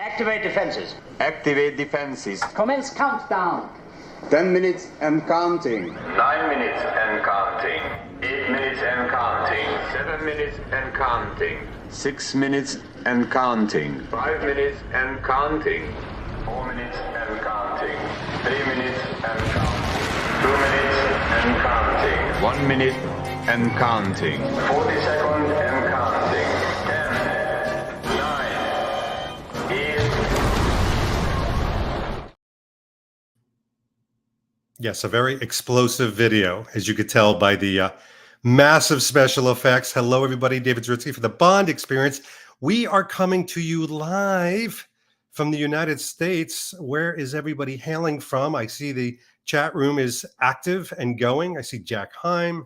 Activate defenses. Activate defenses. Commence countdown. 10 minutes and counting. 9 minutes and counting. 8 minutes and counting. 7 minutes and counting. 6 minutes and counting. 5 minutes and counting. 4 minutes and counting. 3 minutes and counting. 2 minutes and counting. 1 minute and counting. 40 seconds and counting. 10, 9, 8. Yes, a very explosive video, as you could tell by the massive special effects. Hello, everybody. David Zritsky for the Bond Experience. We are coming to you live from the United States. Where is everybody hailing from? I see the chat room is active and going. I see Jack Heim.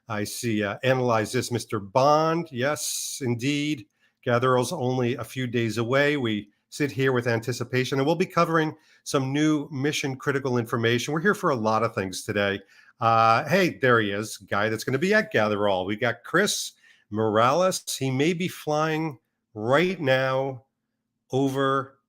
I see Analyze This, Mr. Bond. Yes, indeed. GATHERALL's only a few days away. We sit here with anticipation, and we'll be covering some new mission critical information. We're here for a lot of things today. Hey, there he is, guy that's going to be at GATHERALL. We got Chris Morales. He may be flying right now over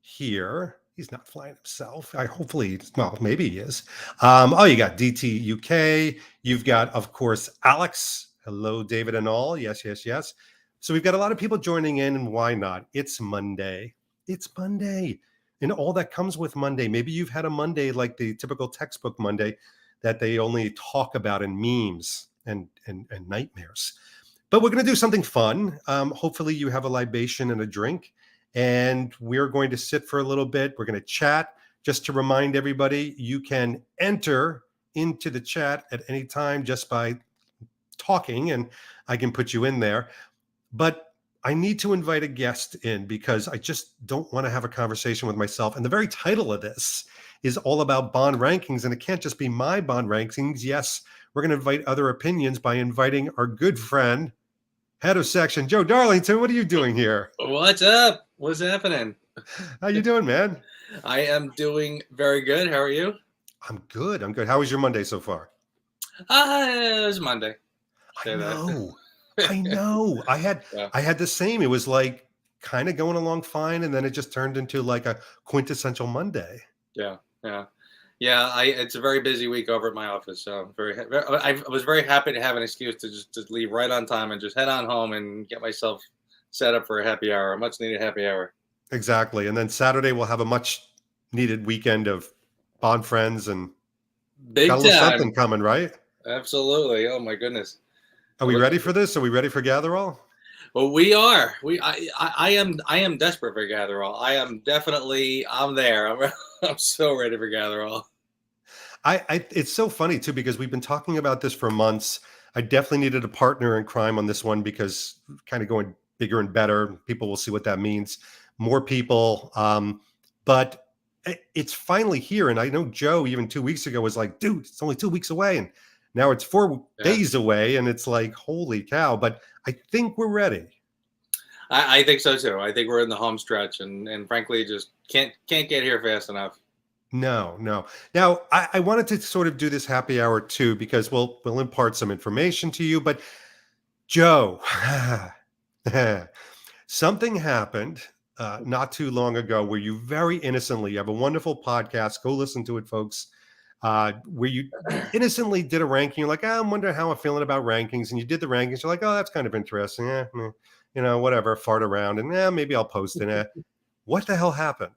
here. He's not flying himself. Hopefully, well, maybe he is. Oh, you got DT UK. You've got, of course, Alex. Hello, David and all. Yes, yes, yes. So we've got a lot of people joining in, and why not? It's Monday. It's Monday. And all that comes with Monday. Maybe you've had a Monday like the typical textbook Monday that they only talk about in memes and nightmares. But we're going to do something fun. Hopefully you have a libation and a drink, and we're going to sit for a little bit. We're going to chat. Just to remind everybody, you can enter into the chat at any time just by talking, and I can put you in there. But I need to invite a guest in because I just don't want to have a conversation with myself. And the very title of this is all about Bond rankings, and it can't just be my Bond rankings. Yes, we're going to invite other opinions by inviting our good friend, head of section, Joe Darlington. What are you doing here? What's up? What's happening? How you doing, man? I am doing very good. How are you? I'm good. I'm good. How was your Monday so far? It was Monday. I know. I know. I had the same. It was like kind of going along fine, and then it just turned into like a quintessential Monday. Yeah. It's a very busy week over at my office, so I was very happy to have an excuse to just leave right on time and just head on home and get myself set up for a happy hour, a much needed happy hour. Exactly. And then Saturday we'll have a much needed weekend of Bond friends and big got a little time. something coming, right? Absolutely. Oh my goodness. Are we ready for this? Are we ready for GATHERALL? Well, we are. I am desperate for GATHERALL. I'm there. I'm so ready for GATHERALL. It's so funny too, because we've been talking about this for months. I definitely needed a partner in crime on this one because kind of going bigger and better. People will see what that means. More people. But it's finally here. And I know Joe, even 2 weeks ago, was like, dude, it's only 2 weeks away. And now it's 4 days away, and it's like, holy cow. But I think we're ready. I think so too. I think we're in the home stretch, and frankly, just can't get here fast enough. No. Now, I wanted to sort of do this happy hour too, because we'll impart some information to you. But Joe, something happened not too long ago where you very innocently, you have a wonderful podcast. Go listen to it, folks. Where you innocently did a ranking. You're like, I'm wondering how I'm feeling about rankings. And you did the rankings. You're like, oh, that's kind of interesting. Whatever, fart around. And maybe I'll post it. What the hell happened?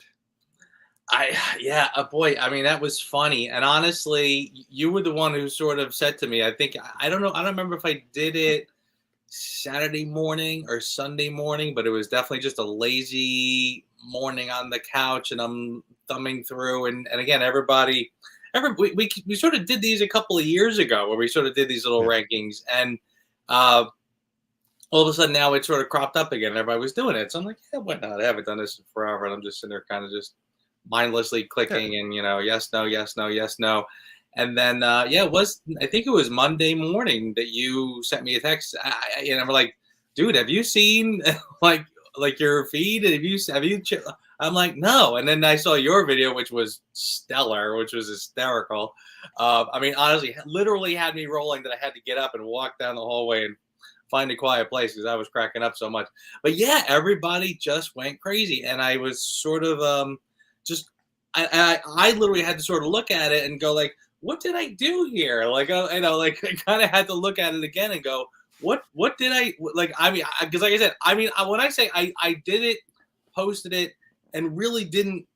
Boy. I mean, that was funny. And honestly, you were the one who sort of said to me, I don't know. I don't remember if I did it Saturday morning or Sunday morning, but it was definitely just a lazy morning on the couch. And I'm thumbing through. And again, we sort of did these a couple of years ago where we sort of did these little rankings, and all of a sudden now it's sort of cropped up again. Everybody was doing it. So I'm like, yeah, why not? I haven't done this in forever. And I'm just sitting there kind of just mindlessly clicking and, yes, no, yes, no, yes, no. And then, I think it was Monday morning that you sent me a text. And I'm like, dude, have you seen like your feed? Have you I'm like, no. And then I saw your video, which was stellar, which was hysterical. I mean, honestly, literally had me rolling that I had to get up and walk down the hallway and find a quiet place because I was cracking up so much. But yeah, everybody just went crazy, and I was sort of just I literally had to sort of look at it and go like, what did I do here? Like, you know, like I kind of had to look at it again and go, what did I like? I mean, because like I said, I mean, when I say I did it, posted it, and really didn't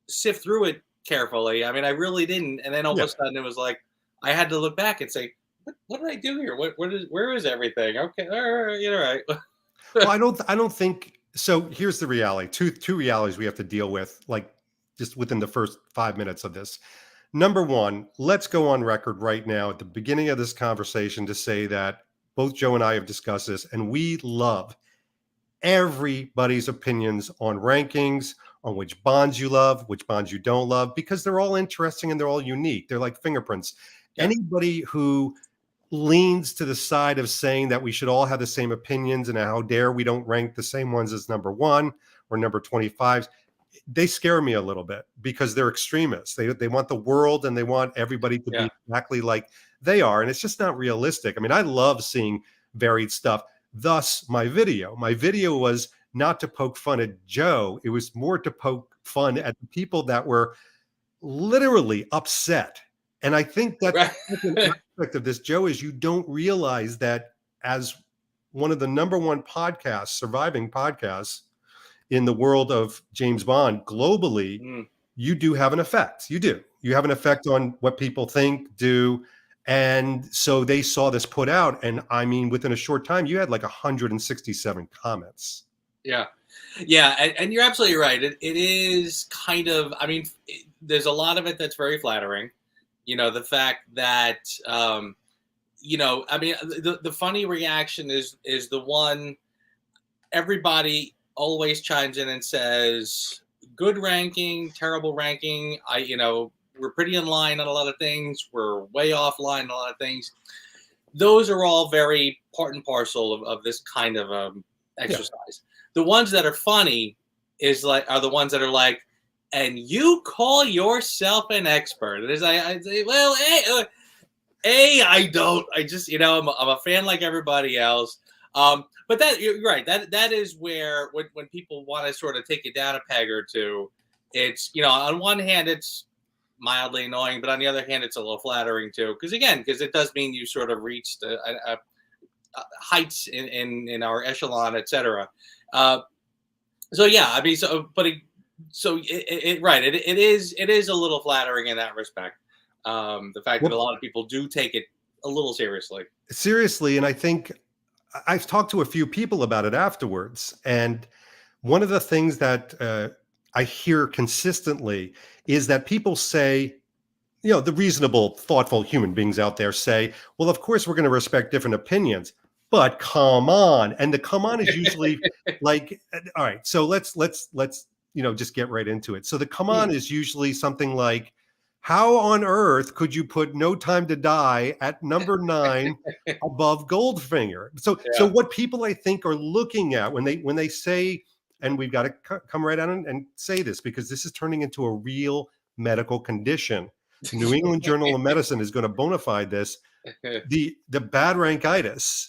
sift through it carefully. I mean, I really didn't. And then all of a sudden, it was like I had to look back and say, what did I do here? Where is everything? Okay, you're right. Well, I don't think so. Here's the reality. Two realities we have to deal with, like just within the first 5 minutes of this. Number one, let's go on record right now at the beginning of this conversation to say that both Joe and I have discussed this, and we love everybody's opinions on rankings, on which bonds you love, which bonds you don't love, because they're all interesting and they're all unique. They're like fingerprints. Yeah. Anybody who leans to the side of saying that we should all have the same opinions and how dare we don't rank the same ones as number one or number 25, they scare me a little bit because they're extremists. They want the world and they want everybody to be exactly like they are. And it's just not realistic. I mean, I love seeing varied stuff. Thus, my video was not to poke fun at Joe. It was more to poke fun at the people that were literally upset. And I think that an aspect of this, Joe, is you don't realize that as one of the number one podcasts, surviving podcasts in the world of James Bond globally, you do have an effect. You do. You have an effect on what people think, do. And so they saw this put out. And I mean, within a short time, you had like 167 comments. Yeah. Yeah. And you're absolutely right. It is kind of, I mean, there's a lot of it that's very flattering. You know, the fact that, you know, I mean, the funny reaction is the one everybody always chimes in and says, good ranking, terrible ranking. You know, we're pretty in line on a lot of things. We're way offline on a lot of things. Those are all very part and parcel of this kind of exercise. Yeah. The ones that are funny are the ones that are like, and you call yourself an expert. And as I say, well, I don't. I just, you know, I'm a fan like everybody else. But that, you're right. That is where when people want to sort of take it down a peg or two, it's, you know, on one hand it's mildly annoying, but on the other hand it's a little flattering too, because it does mean you sort of reached heights in our echelon, etc. So yeah, I mean, it is a little flattering in that respect. The fact that a lot of people do take it a little seriously, and I think I've talked to a few people about it afterwards, and one of the things that I hear consistently is that people say, you know, the reasonable, thoughtful human beings out there say, well, of course we're going to respect different opinions, but come on. And the come on is usually like, all right, so let's you know, just get right into it. So the come on is usually something like, how on earth could you put No Time to Die at number 9 above Goldfinger? So what people I think are looking at when they say, and we've got to come right out and say this because this is turning into a real medical condition. New England Journal of Medicine is going to bona fide this. The badrankitis.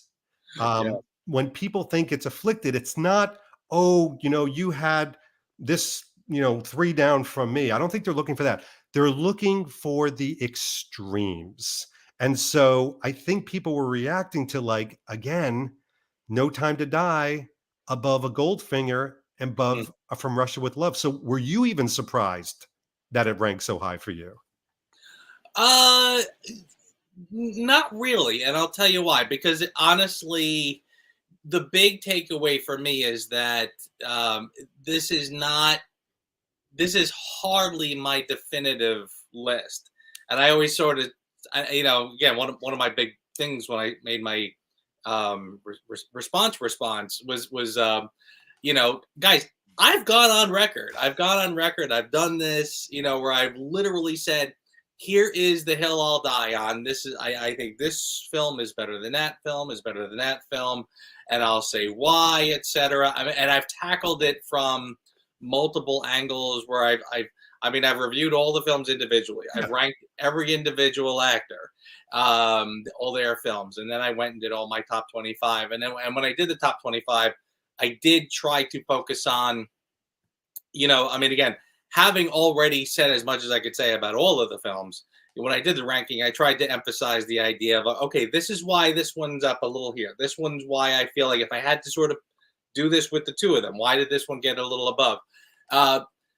When people think it's afflicted, it's not, oh, you know, you had this, you know, 3 down from me. I don't think they're looking for that. They're looking for the extremes. And so I think people were reacting to, like, again, No Time to Die above a Goldfinger and above From Russia with Love. So were you even surprised that it ranked so high for you? Not really. And I'll tell you why, because honestly, the big takeaway for me is that this is hardly my definitive list. And I always sort of, you know, again, one of my big things when I made my response was you know, guys, I've gone on record. I've done this, you know, where I've literally said, here is the hill I'll die on. This is, I think this film is better than that film, and I'll say why, etc. I mean, and I've tackled it from multiple angles where I mean, I've reviewed all the films individually. I've ranked every individual actor, all their films, and then I went and did all my top 25. And when I did the top 25, I did try to focus on, I mean, again, having already said as much as I could say about all of the films. When I did the ranking, I tried to emphasize the idea of, okay, this is why this one's up a little here. This one's why I feel like if I had to sort of do this with the two of them, why did this one get a little above?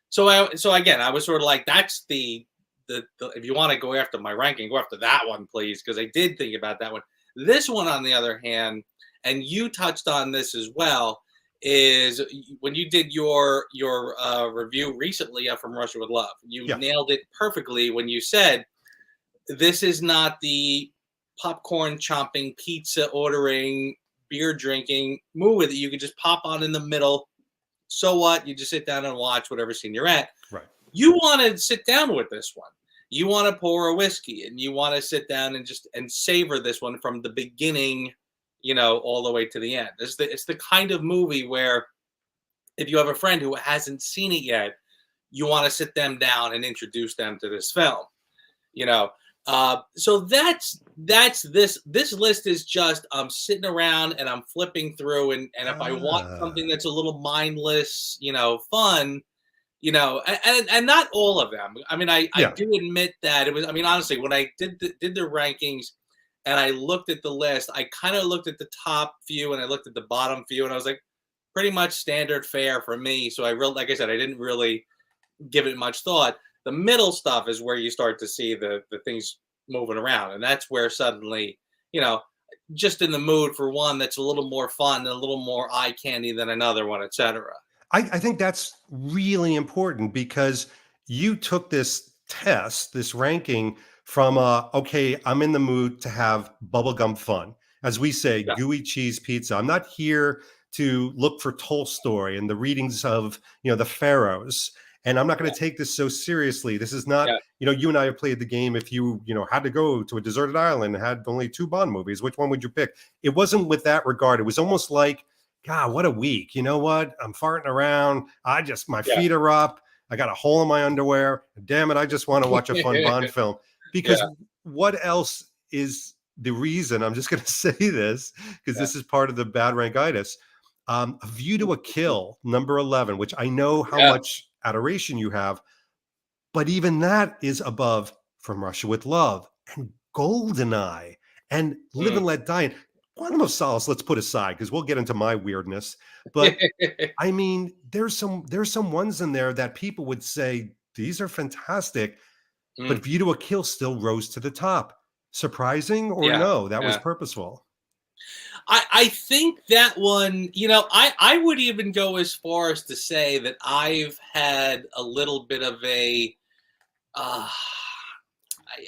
So again, I was sort of like, that's the if you want to go after my ranking, go after that one, please, because I did think about that one. This one, on the other hand, and you touched on this as well, is when you did your review recently of From Russia with Love, you nailed it perfectly when you said, this is not the popcorn chomping, pizza ordering, beer drinking movie that you could just pop on in the middle. So what? You just sit down and watch whatever scene you're at. Right. You want to sit down with this one. You want to pour a whiskey and you want to sit down and savor this one from the beginning, all the way to the end. It's the kind of movie where if you have a friend who hasn't seen it yet, you want to sit them down and introduce them to this film. So that's this list is just I'm sitting around and I'm flipping through and if I want something that's a little mindless, fun, and not all of them. I mean, I do admit that it was. I mean, honestly, when I did the rankings and I looked at the list, I kind of looked at the top few and I looked at the bottom few and I was like, pretty much standard fare for me. So like I said, I didn't really give it much thought. The middle stuff is where you start to see the things moving around. And that's where suddenly, just in the mood for one that's a little more fun and a little more eye candy than another one, etc. I think that's really important because you took this test, this ranking from, okay, I'm in the mood to have bubblegum fun. As we say, gooey cheese pizza. I'm not here to look for Tolstoy and the readings of, the pharaohs. And I'm not going to take this so seriously. This is not, you and I have played the game. If you, had to go to a deserted island and had only 2 Bond movies, which one would you pick? It wasn't with that regard. It was almost like, God, what a week. You know what? I'm farting around. My feet are up. I got a hole in my underwear. Damn it. I just want to watch a fun Bond film. Because what else is the reason? I'm just going to say this because this is part of the badrankitis. A View to a Kill, number 11, which I know how much adoration you have, but even that is above From Russia with Love and Goldeneye and Live and Let Die. And Quantum of Solace, let's put aside because we'll get into my weirdness. But I mean, there's some ones in there that people would say these are fantastic, but View to a Kill still rose to the top. Surprising or no? That was purposeful. I think that one, I would even go as far as to say that I've had a little bit of a, I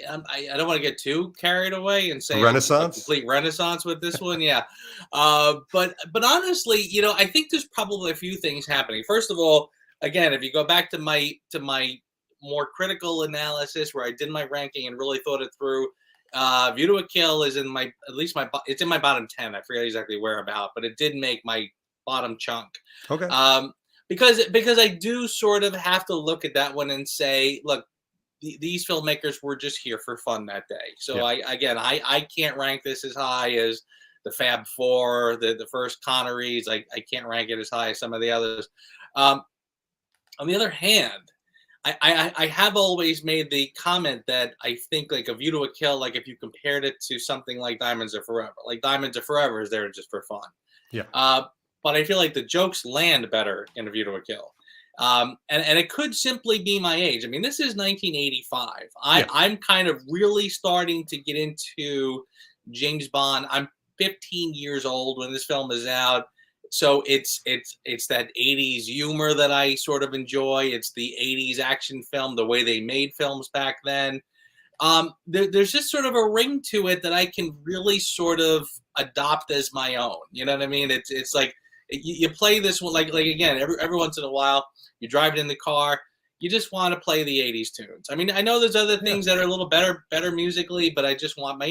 don't want to get too carried away and say Renaissance, complete renaissance with this one. But honestly, I think there's probably a few things happening. First of all, again, if you go back to my more critical analysis where I did my ranking and really thought it through, View to a Kill is in it's in my bottom 10. I forget exactly where about, but it did make my bottom chunk. Okay. Because I do sort of have to look at that one and say, look, these filmmakers were just here for fun that day. So I can't rank this as high as the Fab Four, the first Connerys. I can't rank it as high as some of the others. On the other hand, I have always made the comment that I think like A View to a Kill, like if you compared it to something like Diamonds Are Forever, like Diamonds Are Forever is there just for fun. Yeah. But I feel like the jokes land better in A View to a Kill. And it could simply be my age. I mean, this is 1985. I'm kind of really starting to get into James Bond. I'm 15 years old when this film is out. So it's that 80s humor that I sort of enjoy. It's the 80s action film, the way they made films back then. There's just sort of a ring to it that I can really sort of adopt as my own. You know what I mean? It's like you play this one like again every once in a while. You drive it in the car. You just want to play the 80s tunes. I mean, I know there's other things that are a little better musically, but I just want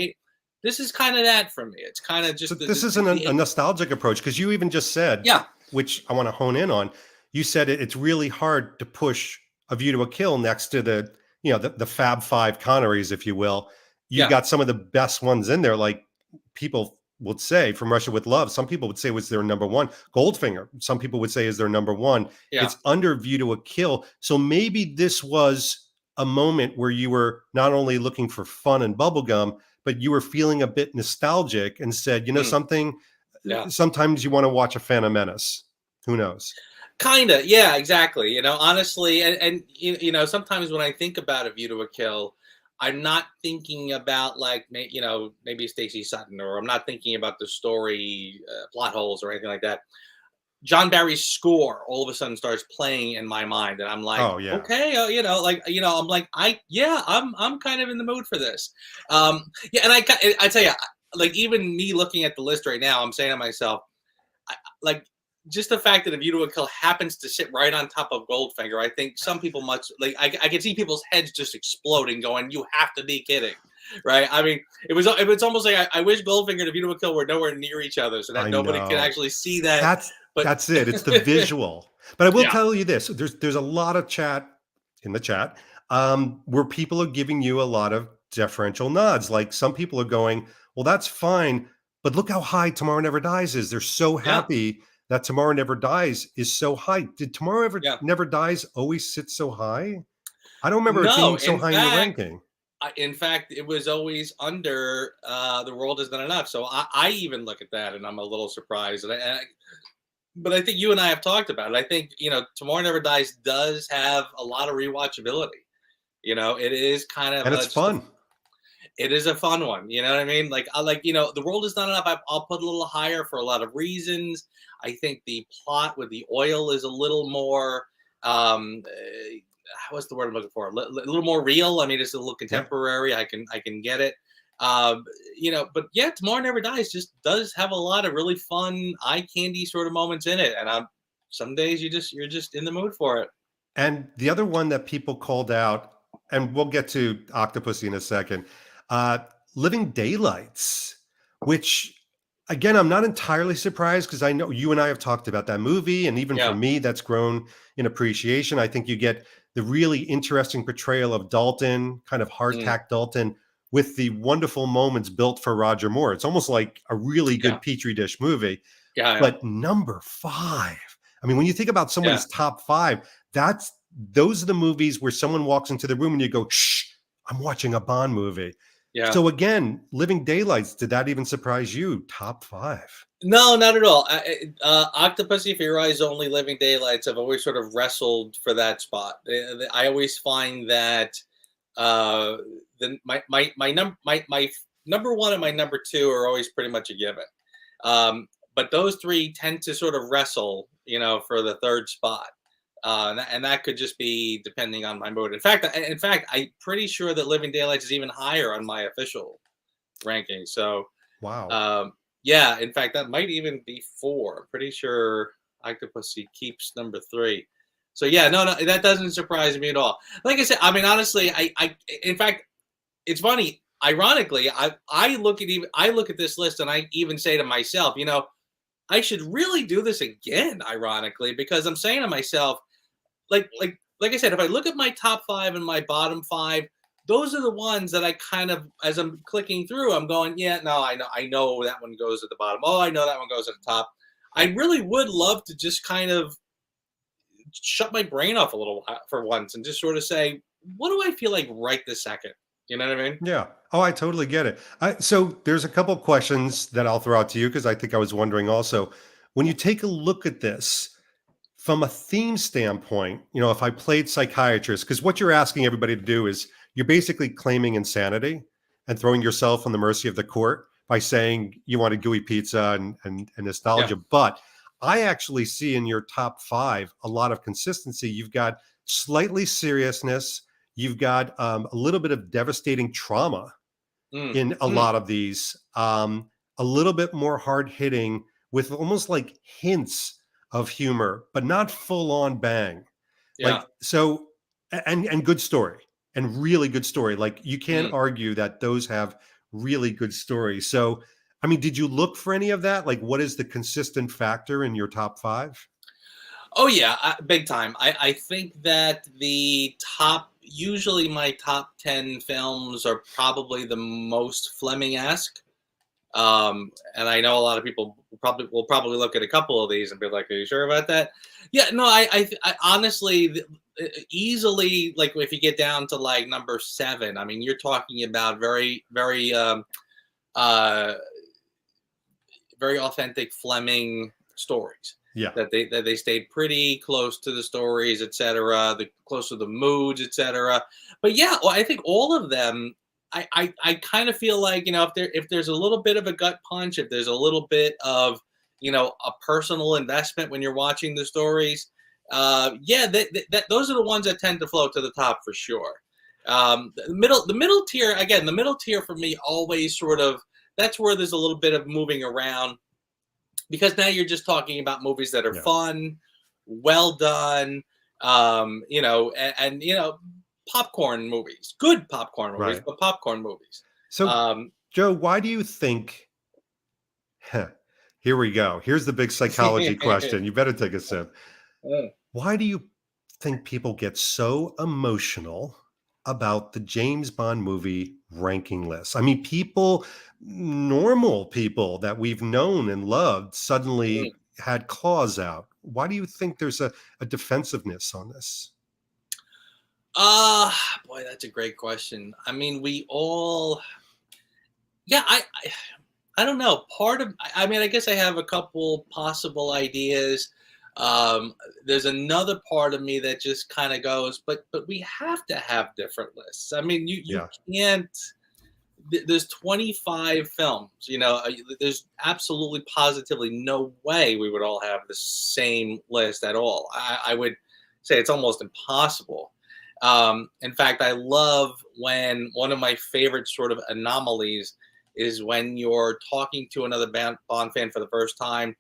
this is kind of that for me. It's kind of just... So this isn't a nostalgic approach, because you even just said, which I want to hone in on, you said it's really hard to push A View to a Kill next to the Fab Five Connerys, if you will. You've Yeah. got some of the best ones in there, like people would say from Russia with Love. Some people would say was their number one. Goldfinger, some people would say is their number one. Yeah. It's under View to a Kill. So maybe this was a moment where you were not only looking for fun and bubblegum, but you were feeling a bit nostalgic and said, something, Yeah. sometimes you want to watch a Phantom Menace. Who knows? Kinda, yeah, exactly. Honestly, and sometimes when I think about A View to a Kill, I'm not thinking about like maybe Stacey Sutton, or I'm not thinking about the story plot holes or anything like that. John Barry's score all of a sudden starts playing in my mind, and I'm like, Oh, yeah. okay, I'm like, I'm kind of in the mood for this. Yeah, and I tell you, like even me looking at the list right now, I'm saying to myself, like just the fact that A View to a Kill happens to sit right on top of Goldfinger, I think some people much like I can see people's heads just exploding, going, "You have to be kidding!" Right? I mean, it was almost like I wish Goldfinger and A View to a Kill were nowhere near each other, so that nobody could actually see that. That's it. It's the visual. But I will Yeah. tell you this: there's a lot of chat in the chat where people are giving you a lot of deferential nods. Like some people are going, "Well, that's fine, but look how high Tomorrow Never Dies is." They're so happy that Tomorrow Never Dies is so high. Did Tomorrow Never Dies always sit so high? I don't remember it being so high in the ranking. In fact, it was always under The World Is Not Enough. So I even look at that and I'm a little surprised. But I think you and I have talked about it. I think, Tomorrow Never Dies does have a lot of rewatchability. It is kind of... And it's fun. It is a fun one. You know what I mean? Like, The World Is Not Enough, I'll put a little higher for a lot of reasons. I think the plot with the oil is a little more... what's the word I'm looking for? A little more real. I mean, it's a little contemporary. Yep. I can get it. But yeah, Tomorrow Never Dies just does have a lot of really fun eye candy sort of moments in it. And some days you're just in the mood for it. And the other one that people called out, and we'll get to Octopussy in a second, Living Daylights, which again, I'm not entirely surprised because I know you and I have talked about that movie. And even for me, that's grown in appreciation. I think you get the really interesting portrayal of Dalton, kind of hardtack Dalton, with the wonderful moments built for Roger Moore. It's almost like a really good Petri dish movie. But number 5, I mean, when you think about someone's top 5, those are the movies where someone walks into the room and you go, shh, I'm watching a Bond movie. Yeah. So again, Living Daylights, did that even surprise you? Top 5? No, not at all. Octopussy, For Your Eyes Only, Living Daylights, I've always sort of wrestled for that spot. I always find that my number 1 and my number 2 are always pretty much a given. But those 3 tend to sort of wrestle, for the third spot. And that could just be depending on my mood. In fact, I'm pretty sure that Living Daylights is even higher on my official ranking. So, wow. Yeah, in fact, that might even be 4. I'm pretty sure Octopussy keeps number 3. So yeah, no, that doesn't surprise me at all. Like I said, I mean, honestly, in fact, it's funny. Ironically, I look at this list and I even say to myself, I should really do this again. Ironically, because I'm saying to myself, like I said, if I look at my top 5 and my bottom 5, those are the ones that I kind of, as I'm clicking through, I'm going, yeah, no, I know that one goes at the bottom. Oh, I know that one goes at the top. I really would love to just kind of shut my brain off a little for once and just sort of say, what do I feel like right this second? You know what I mean? Yeah. Oh, I totally get it. So there's a couple of questions that I'll throw out to you because I think I was wondering also, when you take a look at this from a theme standpoint, if I played psychiatrist, because what you're asking everybody to do is you're basically claiming insanity and throwing yourself on the mercy of the court by saying you want a gooey pizza and nostalgia. Yeah. But I actually see in your top 5 a lot of consistency. You've got slightly seriousness. You've got a little bit of devastating trauma in a lot of these, a little bit more hard hitting with almost like hints of humor, but not full on bang. Yeah. Like, so, and good story and really good story. Like you can't argue that those have really good stories. So, I mean, did you look for any of that? Like what is the consistent factor in your top 5? Oh yeah, big time. I think that usually my top 10 films are probably the most Fleming-esque. And I know a lot of people will probably look at a couple of these and be like, "Are you sure about that?" Yeah, no, I honestly easily, like, if you get down to like number 7, I mean, you're talking about very, very, uh, very authentic Fleming stories. Yeah. That they stayed pretty close to the stories, etc., the close to the moods, etc. But yeah, well, I think all of them. I kind of feel like, if there's a little bit of a gut punch, if there's a little bit of, a personal investment when you're watching the stories, yeah, those are the ones that tend to float to the top for sure. The middle tier, again, the middle tier for me always sort of, that's where there's a little bit of moving around, because now you're just talking about movies that are fun, well done, and popcorn movies, good popcorn movies, Right. but popcorn movies. So, Joe, why do you think? Here we go. Here's the big psychology question. You better take a sip. Why do you think people get so emotional about the James Bond movie ranking lists? I mean, normal people that we've known and loved suddenly had claws out. Why do you think there's a defensive-ness on this? Boy, that's a great question. I mean, I don't know. I mean, I guess I have a couple possible ideas. There's another part of me that just kind of goes, but we have to have different lists. I mean, you can't. There's 25 films. There's absolutely positively no way we would all have the same list at all. I would say it's almost impossible. In fact, I love when one of my favorite sort of anomalies is when you're talking to another Bond fan for the first time.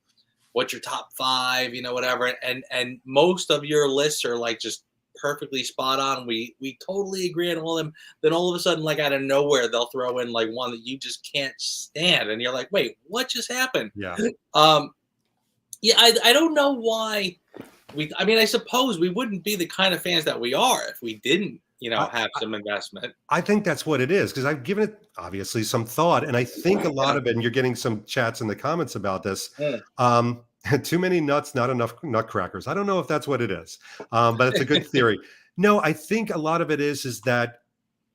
What's your top 5? Whatever, and most of your lists are like just perfectly spot on. We totally agree on all of them. Then all of a sudden, like out of nowhere, they'll throw in like one that you just can't stand, and you're like, wait, what just happened? Yeah. Yeah, I don't know why. I mean, I suppose we wouldn't be the kind of fans that we are if we didn't, have some investment. I think that's what it is, because I've given it obviously some thought, and I think a lot of it, and you're getting some chats in the comments about this. Too many nuts, not enough nutcrackers. I don't know if that's what it is, but it's a good theory. No, I think a lot of it is that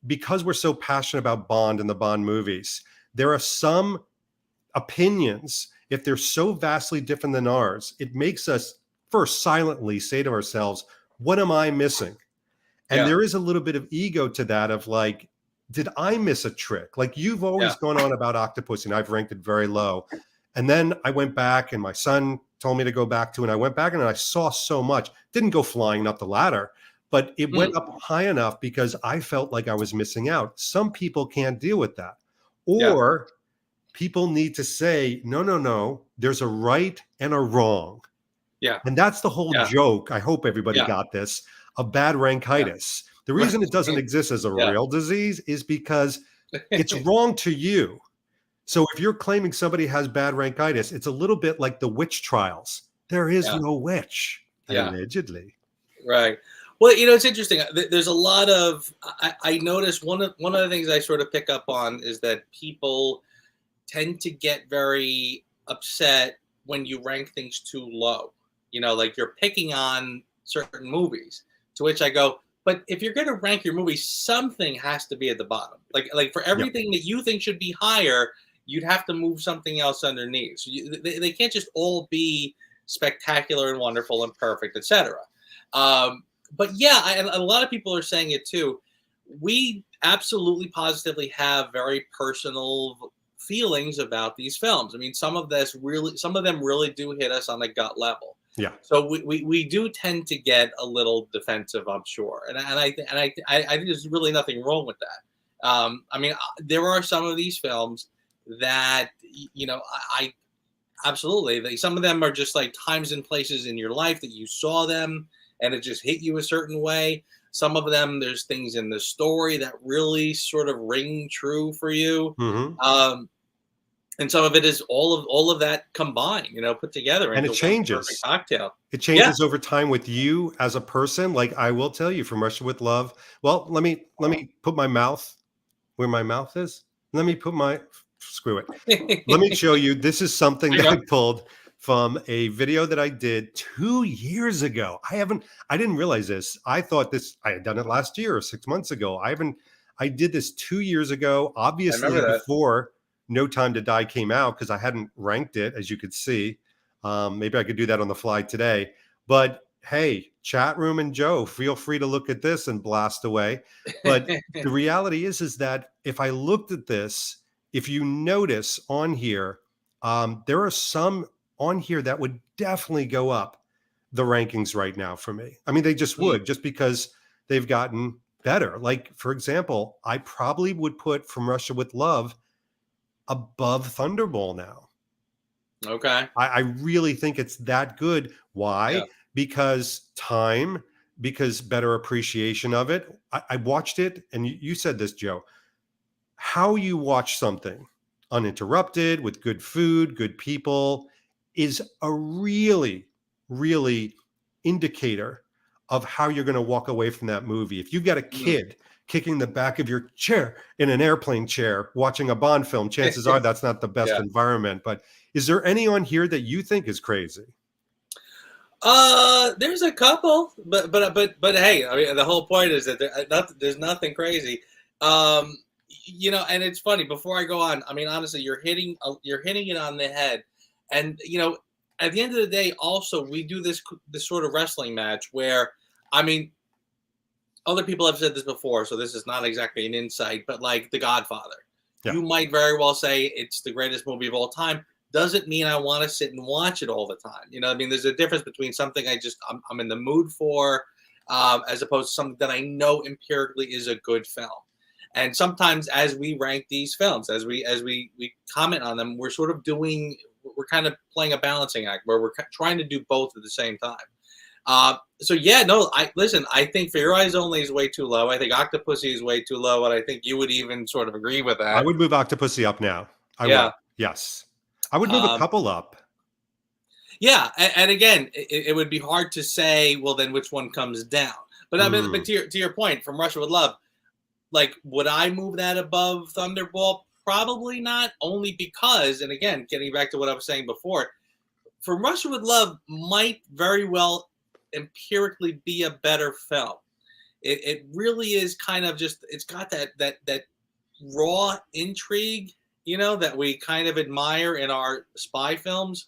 because we're so passionate about Bond and the Bond movies, there are some opinions, if they're so vastly different than ours, it makes us first silently say to ourselves, what am I missing? And there is a little bit of ego to that, of like, did I miss a trick? Like, you've always gone on about Octopus, and I've ranked it very low. And then I went back, and my son told me to go back to it, and I went back and I saw so much. Didn't go flying up the ladder, but it went up high enough because I felt like I was missing out. Some people can't deal with that. Or people need to say, no, there's a right and a wrong. Yeah. And that's the whole joke. I hope everybody got this, of badrankitis. The reason it doesn't exist as a real disease is because it's wrong to you. So if you're claiming somebody has badrankitis, it's a little bit like the witch trials. There is no witch, allegedly. Right. Well, it's interesting. There's a lot of, I noticed one of the things I sort of pick up on is that people tend to get very upset when you rank things too low. Like you're picking on certain movies, to which I go, but if you're going to rank your movie, something has to be at the bottom. Like for everything that you think should be higher, you'd have to move something else underneath. So they can't just all be spectacular and wonderful and perfect, etc. But and a lot of people are saying it too. We absolutely positively have very personal feelings about these films. I mean, some of them really do hit us on the gut level. Yeah. So we do tend to get a little defensive, I'm sure, and I think there's really nothing wrong with that. I mean, there are some of these films that I absolutely, some of them are just like times and places in your life that you saw them and it just hit you a certain way. Some of them, there's things in the story that really sort of ring true for you. and some of it is all of that combined, put together And into it one changes. perfect cocktail. It changes over time with you as a person. Like I will tell you, From Russia with Love. Well, let me put my mouth where my mouth is. Let me put my screw it. Let me show you. This is something that I pulled from a video that I did 2 years ago. I didn't realize this. I thought I had done it last year or 6 months ago. I did this 2 years ago, obviously before No Time to Die came out, because I hadn't ranked it, as you could see. Maybe I could do that on the fly today. But hey, chat room and Joe, feel free to look at this and blast away. But the reality is that if I looked at this, if you notice on here, there are some on here that would definitely go up the rankings right now for me. I mean, they just would, just because they've gotten better. Like, for example, I probably would put From Russia with Love above Thunderball now. Okay. I really think it's that good. Why? Yeah. Because time, because better appreciation of it. I watched it, and you said this, Joe. How you watch something uninterrupted with good food, good people is a really, really indicator of how you're going to walk away from that movie. If you've got a kid kicking the back of your chair in an airplane chair watching a Bond film, chances are that's not the best environment. But is there any on here that you think is crazy? There's a couple, but hey, I mean, the whole point is that there's nothing crazy. And it's funny, before I go on, I mean, honestly, you're hitting it on the head. And, at the end of the day, also, we do this sort of wrestling match where, I mean, other people have said this before, so this is not exactly an insight, but like The Godfather. Yeah. You might very well say it's the greatest movie of all time. Doesn't mean I want to sit and watch it all the time. I mean, there's a difference between something I'm in the mood for, as opposed to something that I know empirically is a good film. And sometimes as we rank these films, as we comment on them, we're kind of playing a balancing act where we're trying to do both at the same time. I think For Your Eyes Only is way too low. I think Octopussy is way too low, and I think you would even sort of agree with that. I would move Octopussy up now. I would. Yes. I would move a couple up. Yeah, and again, it would be hard to say, well, then which one comes down? But I mean, but to your point, From Russia with Love, like, would I move that above Thunderball? Probably not, only because, and again, getting back to what I was saying before, From Russia with Love might very well empirically be a better film. It really is kind of just, it's got that raw intrigue, that we kind of admire in our spy films.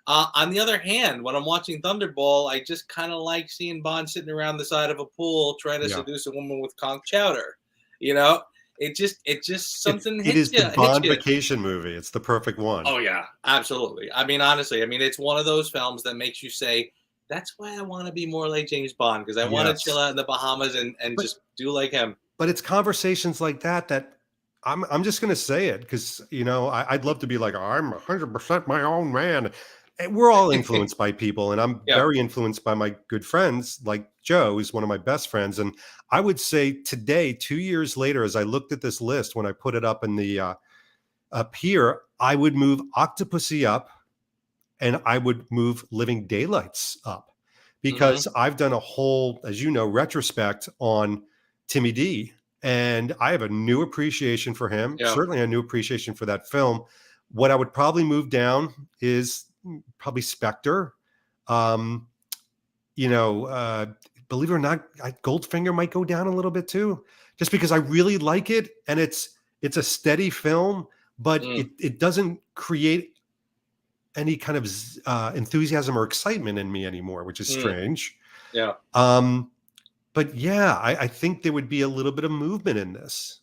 On the other hand, when I'm watching Thunderball, I just kind of like seeing Bond sitting around the side of a pool trying to seduce a woman with conch chowder. It just something. It is the Bond vacation movie. It's the perfect one. Oh yeah, absolutely. I mean, honestly, it's one of those films that makes you say, that's why I want to be more like James Bond, because I want to chill out in the Bahamas and just do like him. But it's conversations like that I'm just going to say it, because I'd love to be like, I'm 100% my own man. And we're all influenced by people, and I'm very influenced by my good friends, like Joe, who's one of my best friends. And I would say today, 2 years later, as I looked at this list, when I put it up in the up here, I would move Octopussy up, and I would move Living Daylights up, because I've done a whole, as you know, retrospect on Timmy D, and I have a new appreciation for him. Certainly a new appreciation for that film. What I would probably move down is probably Spectre. Believe it or not, Goldfinger might go down a little bit too, just because I really like it, and it's a steady film, but it doesn't create any kind of enthusiasm or excitement in me anymore, which is strange. Yeah. But yeah, I think there would be a little bit of movement in this.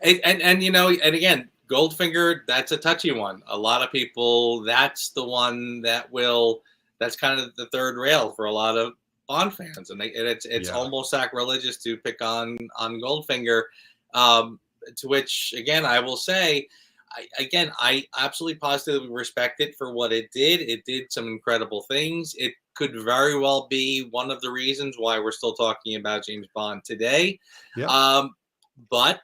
And again, Goldfinger, that's a touchy one. A lot of people, that's the one that's kind of the third rail for a lot of Bond fans. And it's almost sacrilegious to pick on Goldfinger, to which, again, I will say, I absolutely positively respect it for what it did. It did some incredible things. It could very well be one of the reasons why we're still talking about James Bond today. Yeah. But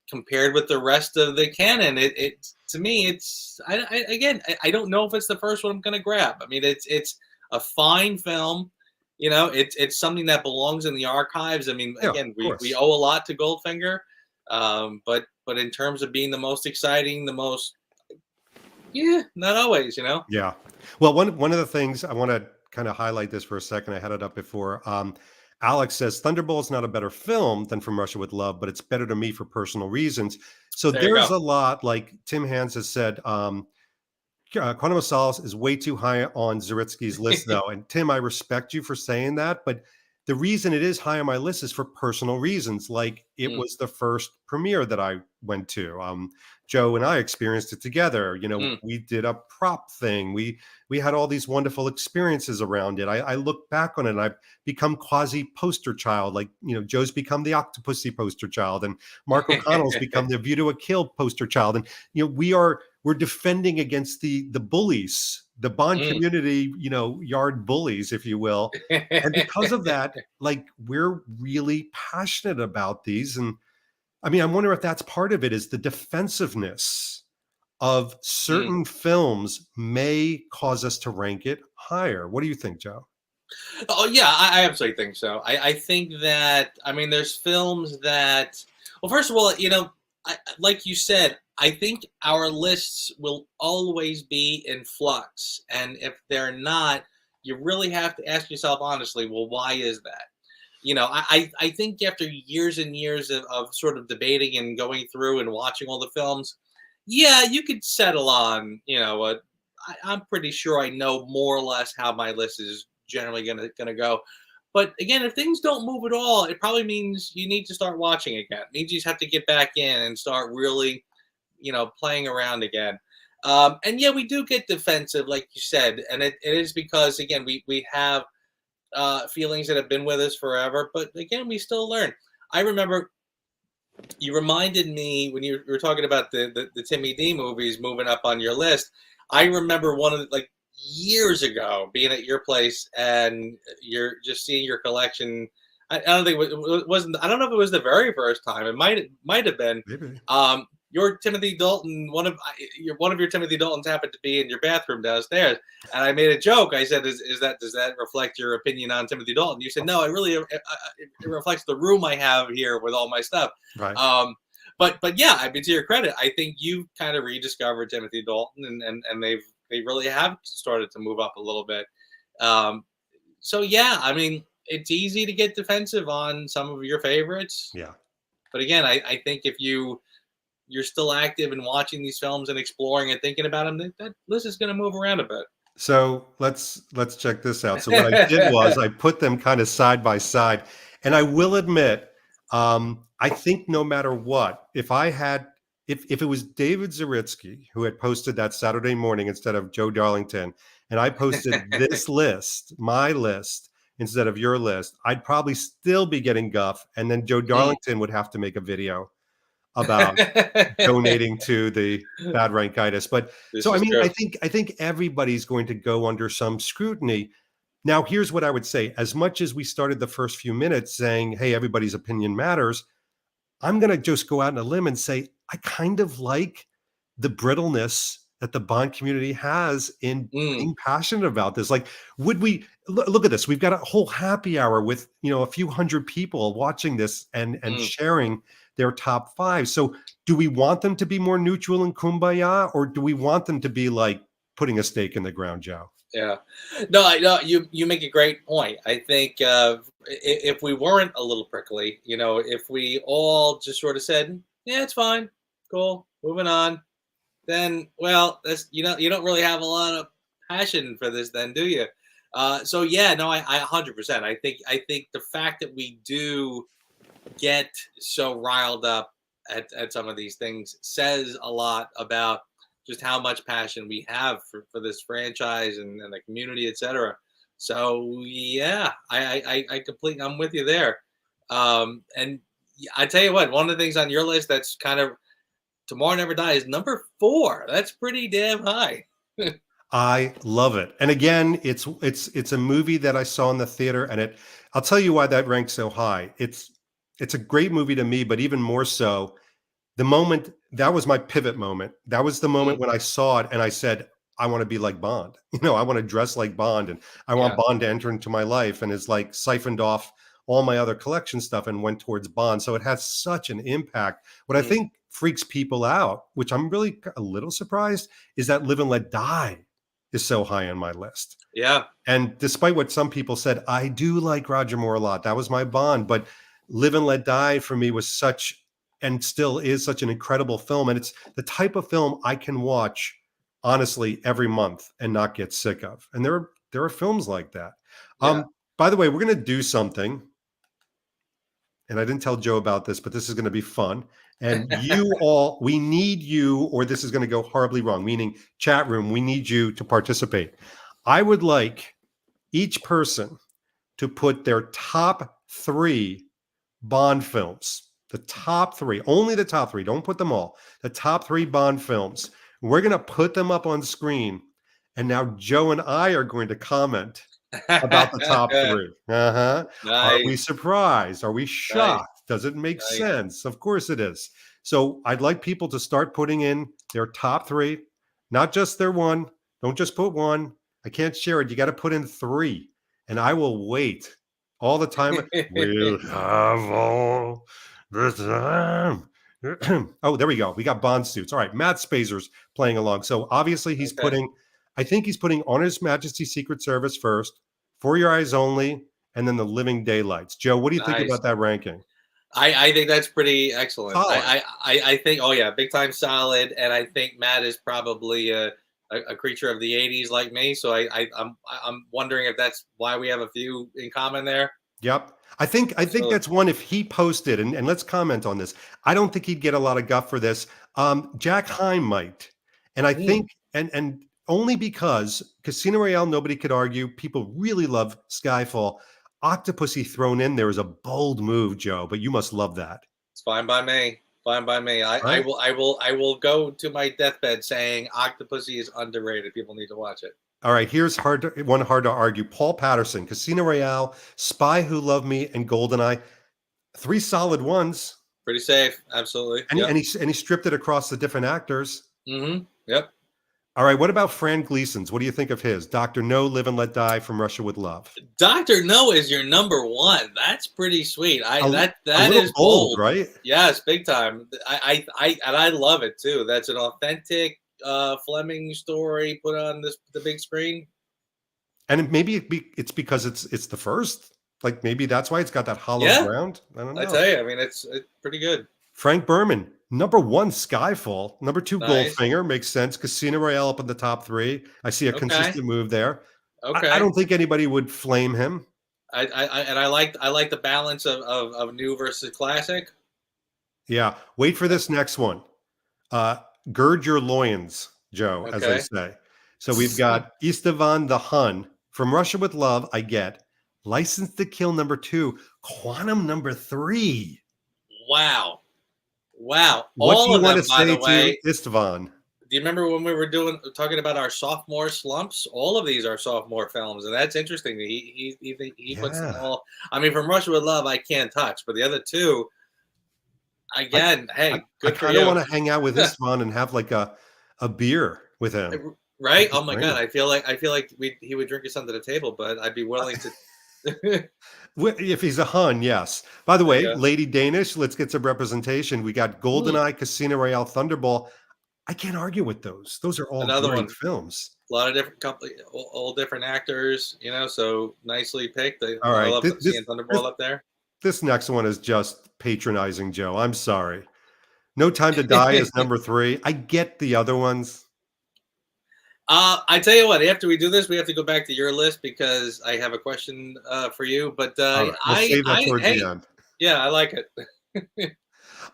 compared with the rest of the canon, it to me, it's I don't know if it's the first one I'm going to grab. I mean, it's a fine film. You know, it's something that belongs in the archives. I mean, Yeah, again, of we course. owe a lot to Goldfinger, but in terms of being the most exciting, the most, yeah, not always. You know. Yeah. Well, one of the things I want to kind of highlight this for a second. I had it up before. Alex says Thunderbolt's not a better film than From Russia with Love, but it's better to me for personal reasons. So There you there's go. a lot, like Tim Hans has said. Quantum of Solace is way too high on Zaritsky's list, though. And Tim, I respect you for saying that, but the reason it is high on my list is for personal reasons. Like it Mm, was the first premiere that I went to. Joe and I experienced it together. You know, mm. we did a prop thing. We had all these wonderful experiences around it. I look back on it and I've become quasi poster child. Like, you know, Joe's become the Octopussy poster child, and Mark O'Connell's become the View to a Kill poster child. And you know, we're defending against the bullies, the Bond Mm. community, you know, yard bullies, if you will. And because of that, like we're really passionate about these. And I mean, I wonder if that's part of it, is the defensiveness of Mm. certain films may cause us to rank it higher. What do you think, Joe? Oh yeah, I absolutely think so. I think that, I mean, there's films that, well, first of all, you know, like you said, I think our lists will always be in flux, and if they're not, you really have to ask yourself honestly, well, why is that? You know, I think after years and years of sort of debating and going through and watching all the films, yeah, you could settle on, you know, I'm pretty sure I know more or less how my list is generally gonna go. But again, if things don't move at all, it probably means you need to start watching again. It means you just have to get back in and start really, you know, playing around again. And yeah, we do get defensive, like you said, and it is because again we have feelings that have been with us forever. But again, we still learn. I remember you reminded me when you were talking about the Timmy D movies moving up on your list. I remember one of like years ago being at your place and you're just seeing your collection. I don't think it wasn't. I don't know if it was the very first time. It might have been. Maybe. Your Timothy Dalton, one of your Timothy Daltons happened to be in your bathroom downstairs, and I made a joke. I said, "Is that does that reflect your opinion on Timothy Dalton?" You said, "No, it reflects the room I have here with all my stuff." Right. But yeah, I mean, to your credit, I think you kind of rediscovered Timothy Dalton, and they really have started to move up a little bit. So yeah, I mean, it's easy to get defensive on some of your favorites, Yeah. but again, I think if you're still active in watching these films and exploring and thinking about them, that list is going to move around a bit. So let's check this out. So what I did was I put them kind of side by side, and I will admit, I think no matter what, if it was David Zaritsky who had posted that Saturday morning instead of Joe Darlington, and I posted this list, my list, instead of your list, I'd probably still be getting guff, and then Joe Mm. Darlington would have to make a video about donating to the badrankitis. But This so I is mean, true. I think everybody's going to go under some scrutiny. Now, here's what I would say: as much as we started the first few minutes saying, "Hey, everybody's opinion matters," I'm going to just go out on a limb and say I kind of like the brittleness that the Bond community has in Mm, being passionate about this. Like, would we look at this? We've got a whole happy hour with, you know, a few hundred people watching this and mm. sharing their top five. So, do we want them to be more neutral and kumbaya, or do we want them to be like putting a stake in the ground, Joe? Yeah. No, I know you make a great point. I think if we weren't a little prickly, you know, if we all just sort of said, "Yeah, it's fine, cool, moving on," then well, that's, you don't really have a lot of passion for this, then, do you? So yeah, no, I 100%. I think the fact that we do get so riled up at some of these things says a lot about just how much passion we have for this franchise and the community, etc. So yeah, I completely, I'm with you there. And I tell you what, one of the things on your list that's kind of Tomorrow Never Dies, number 4. That's pretty damn high. I love it. And again, it's a movie that I saw in the theater, and I'll tell you why that ranks so high. It's a great movie to me, but even more so, the moment that was my pivot moment. That was the moment Mm, when I saw it and I said, I want to be like Bond. I want to dress like Bond and I want yeah. Bond to enter into my life, and it's like siphoned off all my other collection stuff and went towards Bond. So it has such an impact. What I Mm, think freaks people out, which I'm really a little surprised, is that Live and Let Die is so high on my list. yeah. And despite what some people said, I do like Roger Moore a lot. That was my Bond. But Live and Let Die for me was such, and still is, such an incredible film. And it's the type of film I can watch honestly every month and not get sick of. And there are films like that. Yeah. By the way, we're going to do something. And I didn't tell Joe about this, but this is going to be fun. And you all, we need you, or this is going to go horribly wrong, meaning chat room, we need you to participate. I would like each person to put their top 3 Bond films, the top 3, only the top 3, don't put them all, the top 3 Bond films. We're going to put them up on screen. And now Joe and I are going to comment about the top 3. Are we Nice. surprised? Are we Nice. shocked? Does it make Nice. sense? Of course it is. So I'd like people to start putting in their top 3, not just their 1. Don't just put 1. I can't share it. You got to put in 3. And I will wait all the time. We'll have all the time. Oh, there we go. We got Bond suits. All right. Matt Spazer's playing along. So obviously he's Okay. I think he's putting On His Majesty's Secret Service first, For Your Eyes Only, and then The Living Daylights. Joe, what do you think Nice. about that ranking? I think that's pretty excellent. Solid. I think, oh yeah, big time solid. And I think Matt is probably a creature of the '80s like me. So I'm wondering if that's why we have a few in common there. Yep. I think So, that's one, if he posted, and let's comment on this. I don't think he'd get a lot of guff for this. Jack Heim might. And I mm, think, and only because Casino Royale, nobody could argue. People really love Skyfall. Octopussy thrown in there is a bold move, Joe, but you must love that. it's fine by me. Fine by me. Right? I will go to my deathbed saying Octopussy is underrated. People need to watch it. All right, here's one hard to argue. Paul Patterson, Casino Royale, Spy Who Loved Me, and GoldenEye. 3 solid ones. Pretty safe. Absolutely. And, Yep. he stripped it across the different actors. Mm-hmm. Yep. All right, what about Fran Gleason's? What do you think of his? Dr. No, Live and Let Die, From Russia with Love. Dr. No is your number 1. That's pretty sweet. That A little is bold, bold. right? Yes, big time. I love it too. That's an authentic Fleming story put on the big screen. And maybe it's because it's the first. Like maybe that's why it's got that hollow Yeah. ground. I don't know. I tell you, I mean, it's pretty good. Frank Berman, number 1, Skyfall. Number 2, Nice. Goldfinger. Makes sense. Casino Royale up in the top 3. I see a Okay. consistent move there. Okay. I don't think anybody would flame him. I like the balance of new versus classic. Yeah. Wait for this next one. Gird your loins, Joe, as I Okay. say. So we've got Istvan the Hun. From Russia with Love, I get. License to Kill number 2. Quantum number 3. Wow. What All do you of want them, to by say the to way. Istvan? Do you remember when we were talking about our sophomore slumps? All of these are sophomore films, and that's interesting. He puts them Yeah. all. I mean, From Russia with Love, I can't touch, but the other 2, again, hey, I good for kind of you. want to hang out with Istvan and have like a beer with him. Right? That'd be Oh my great. God, I feel like he would drink us under the table, but I'd be willing to. If he's a Hun, yes. By the way, Yeah. Lady Danish, let's get some representation. We got GoldenEye, Casino Royale, Thunderball. I can't argue with those. Those are all Another great one. films. A lot of different all different actors, so nicely picked. All I right, love seeing Thunderball up there. This next one is just patronizing, Joe. I'm sorry. No Time to Die is number 3. I get the other ones. I tell you what, after we do this, we have to go back to your list because I have a question for you. But All right, we'll save that towards the end. yeah, I like it.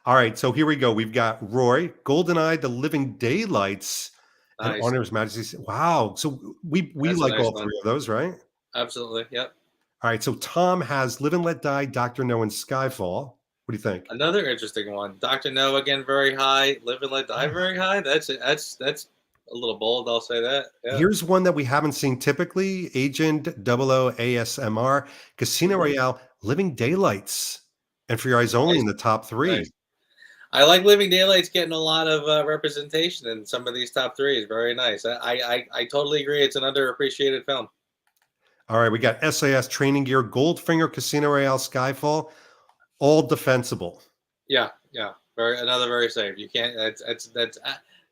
All right, so here we go. We've got Roy, GoldenEye, The Living Daylights, and Nice. On His Majesty's. Wow. So we That's a like nice all one. 3 of those, right? Absolutely. Yep. All right, so Tom has Live and Let Die, Dr. No, and Skyfall. What do you think? Another interesting one. Dr. No again, very high. Live and Let Die, very high. That's a little bold. I'll say that. Yeah. Here's one that we haven't seen typically. Agent 00 ASMR, Casino Royale, Living Daylights. And For Your Eyes Only Nice. in the top 3. Nice. I like Living Daylight's getting a lot of representation in some of these top 3s. Very nice. I totally agree. It's an underappreciated film. All right, we got SAS, Training Gear, Goldfinger, Casino Royale, Skyfall, all defensible. Yeah. Another very safe. You can't.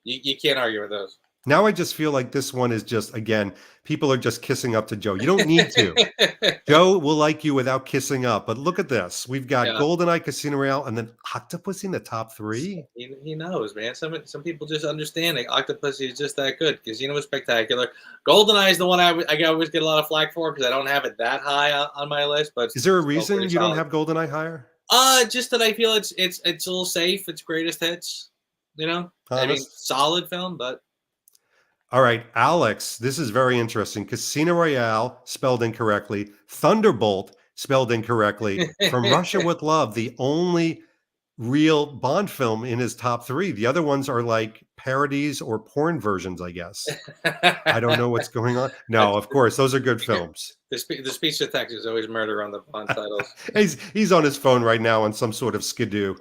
You can't argue with those. Now I just feel like this one is just, again, people are just kissing up to Joe. You don't need to. Joe will like you without kissing up. But look at this. We've got GoldenEye, Casino Royale, and then Octopussy in the top 3. He knows, man. Some people just understand that Octopussy is just that good. Casino was spectacular. GoldenEye is the one I always get a lot of flack for because I don't have it that high on my list. But is there a reason you don't have GoldenEye higher? Just that I feel it's a little safe. It's greatest hits. You know, I mean, solid film, but. All right, Alex, this is very interesting. Casino Royale, spelled incorrectly. Thunderbolt, spelled incorrectly. From Russia with Love, the only real Bond film in his top 3. The other ones are like parodies or porn versions, I guess. I don't know what's going on. No, of course, those are good films. The speech to text is always murder on the Bond titles. He's on his phone right now on some sort of skidoo.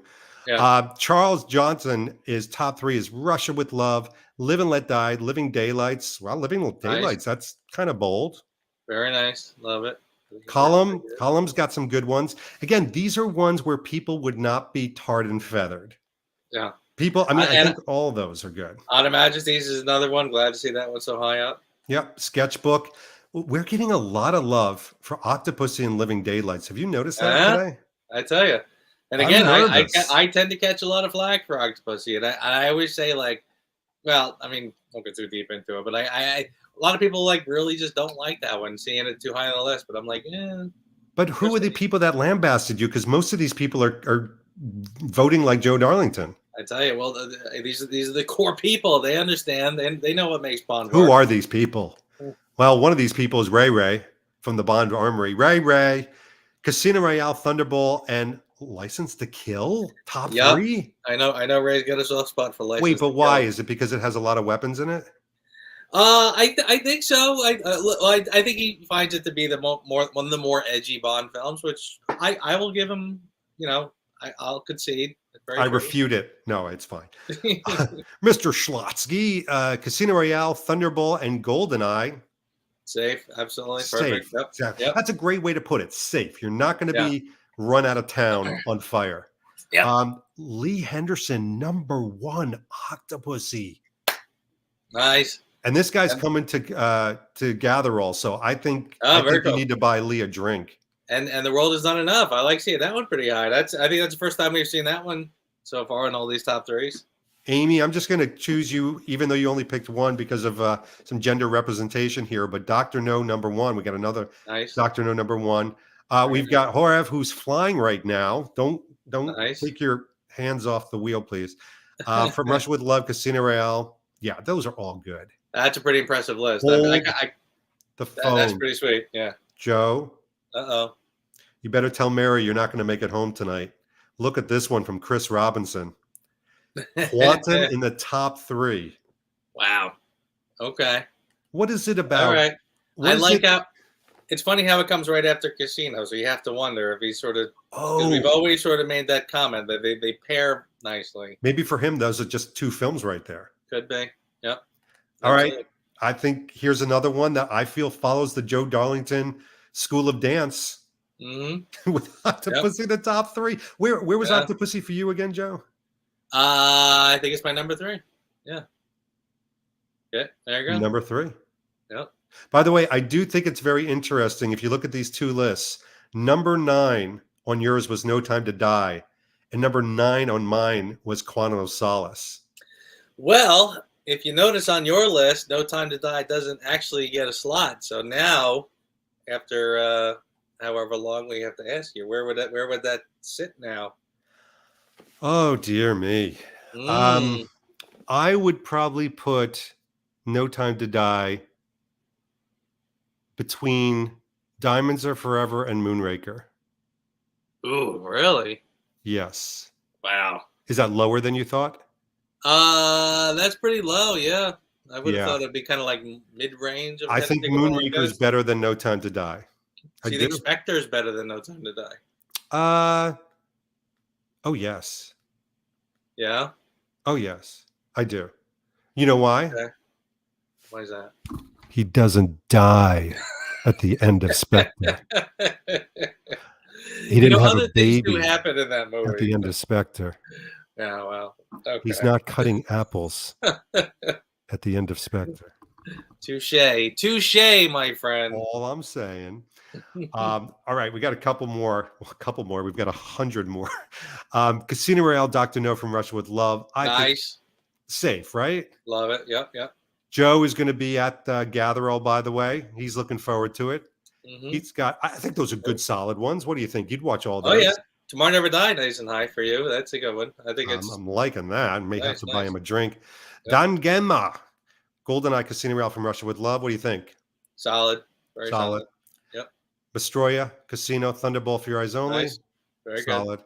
Yeah. Charles Johnson is top 3 is Russia with Love, Live and Let Die, Living Daylights. Well, Living Daylights, that's kind of bold. Very nice. Love it. Column's got some good ones. Again, these are ones where people would not be tarred and feathered. Yeah. People, I mean, I think all of those are good. Honor Majesties is another one. Glad to see that one so high up. Yep. Sketchbook. We're getting a lot of love for Octopussy and Living Daylights. Have you noticed that today? I tell you. And again, I tend to catch a lot of flack for Octopussy, and I always say, like, well, I mean, won't get too deep into it, but I a lot of people like really just don't like that one, seeing it too high on the list. But I'm like, yeah. But who are the people that lambasted you? Because most of these people are voting like Joe Darlington. I tell you, well, these are the core people. They understand, and they know what makes Bond work. Who are these people? Well, one of these people is Ray from the Bond Armory. Ray, Casino Royale, Thunderball, and License to Kill, top 3. I know. Ray's got a soft spot for License. Wait, but why? Is it because it has a lot of weapons in it? I think so. I think he finds it to be one of the more edgy Bond films, which I will give him. You know, I'll concede. I refute it. No, it's fine. Mr. Schlotsky, Casino Royale, Thunderball, and GoldenEye. Safe, absolutely. Safe. Perfect. Yep. That's a great way to put it. Safe. You're not going to be run out of town on fire. Lee Henderson, number 1, Octopussy. Nice. And this guy's coming to GATHERALL, so I think you need to buy Lee a drink. And the world has done enough. I like seeing that one pretty high. I think that's the first time we've seen that one so far in all these top 3s. Amy, I'm just going to choose you, even though you only picked one because of some gender representation here. But Dr. No, number 1. We got another Dr. No, number 1. We've got Horev, who's flying right now. Don't take your hands off the wheel, please. From Russia with Love, Casino Royale. Yeah, those are all good. That's a pretty impressive list. The phone. That's pretty sweet. Yeah. Joe. Uh-oh. You better tell Mary you're not going to make it home tonight. Look at this one from Chris Robinson. Quantum in the top 3. Wow. Okay. What is it about? All right. I like how it's funny how it comes right after Casino, so you have to wonder if he's sort of. Oh. We've always sort of made that comment that they pair nicely. Maybe for him, those are just 2 films right there. Could be. Yep. All right. I think here's another one that I feel follows the Joe Darlington School of Dance. Mm-hmm. With Octopussy in the top 3. Where was Octopussy for you again, Joe? I think it's my number 3. Yeah. Yeah, there you go. Number 3. Yep. By the way, I do think it's very interesting. If you look at these 2 lists, number 9 on yours was No Time to Die, and number 9 on mine was Quantum of Solace. Well, if you notice on your list, No Time to Die doesn't actually get a slot. So now, after however long we have to ask you, where would that sit now? Oh dear me. I would probably put No Time to Die between Diamonds Are Forever and Moonraker. Ooh, really? Yes. Wow. Is that lower than you thought? That's pretty low, yeah. I would have thought it'd be kind of like mid-range. I think Moonraker is better than No Time to Die. So you think Spectre is better than No Time to Die? Oh, yes. Yeah. Oh, yes. I do. You know why? Okay. Why is that? He doesn't die at the end of Spectre. He You know, didn't have a other things do baby happen in that at movie. the end of Spectre. Yeah, well, okay. He's not cutting apples at the end of Spectre. Touche, my friend. All I'm saying. All right, we got a couple more. We've got 100 more. Casino Royale, Dr. No from Russia with Love. I think Nice. safe, right? Love it. Yep. Joe is going to be at GATHERALL, by the way. He's looking forward to it. Mm-hmm. He's got, I think those are good, solid ones. What do you think? You'd watch all those. Oh, yeah. Tomorrow Never Die, nice and high for you. That's a good one. I think it's. I'm liking that. I may have to buy nice. him a drink. Yep. Dan Gemma, GoldenEye Casino Royale from Russia with Love. What do you think? Solid. Very solid. Yep. Mastroya, Casino, Thunderball for Your Eyes Only. Nice. Very solid.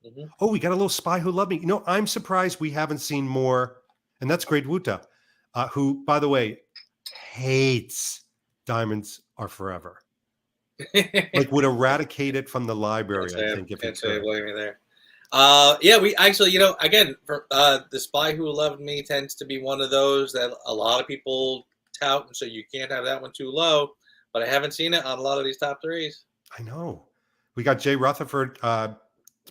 good. Mm-hmm. Oh, we got a little Spy Who Loved Me. You know, I'm surprised we haven't seen more. And that's Great Wuta, who, by the way, hates Diamonds Are Forever. Like would eradicate it from the library, I think, if can't it say could. blame me there. Yeah, we actually, again, for, The Spy Who Loved Me tends to be one of those that a lot of people tout, and so you can't have that one too low. But I haven't seen it on a lot of these top threes. I know. We got Jay Rutherford. What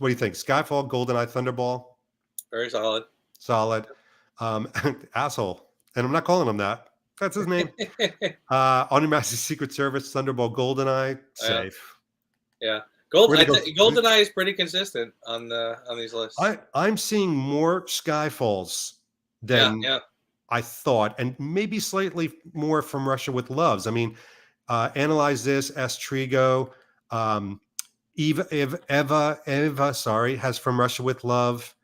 do you think? Skyfall, GoldenEye, Thunderball. Very solid. Solid. Asshole. And I'm not calling him that. That's his name. On Your Majesty's Secret Service, Thunderball, GoldenEye, safe. Yeah. GoldenEye is pretty consistent on these lists. I'm seeing more Skyfalls than I thought, and maybe slightly more from Russia with Loves. I mean, Analyze This, S. Trigo, Eva, has From Russia with Love.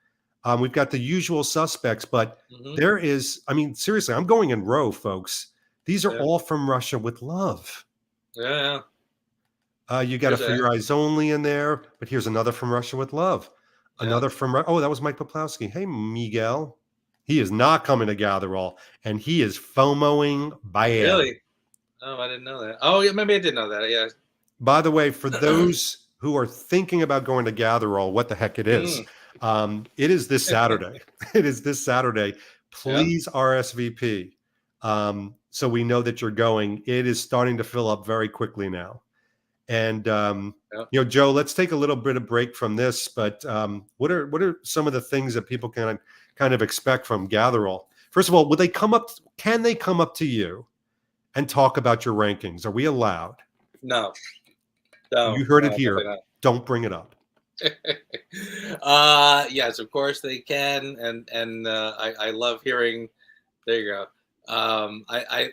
We've got the usual suspects, but there is, I mean, seriously, I'm going in row, folks. These are all From Russia with Love. Yeah. You got a For Your Eyes Only in there, but here's another From Russia with Love. Another from, that was Mike Poplawski. Hey, Miguel. He is not coming to GATHERALL, and he is FOMOing by him. Really? Oh, I didn't know that. Oh, yeah, maybe I did know that. Yeah. By the way, for those who are thinking about going to GATHERALL, what the heck it is. It is this Saturday. Please RSVP. So we know that you're going. It is starting to fill up very quickly now. And Joe, let's take a little bit of break from this. But what are some of the things that people can kind of expect from GATHERALL? First of all, will they come up? Can they come up to you and talk about your rankings? Are we allowed? No. You heard it here. Don't bring it up. Yes, of course they can, and I love hearing. There you go. I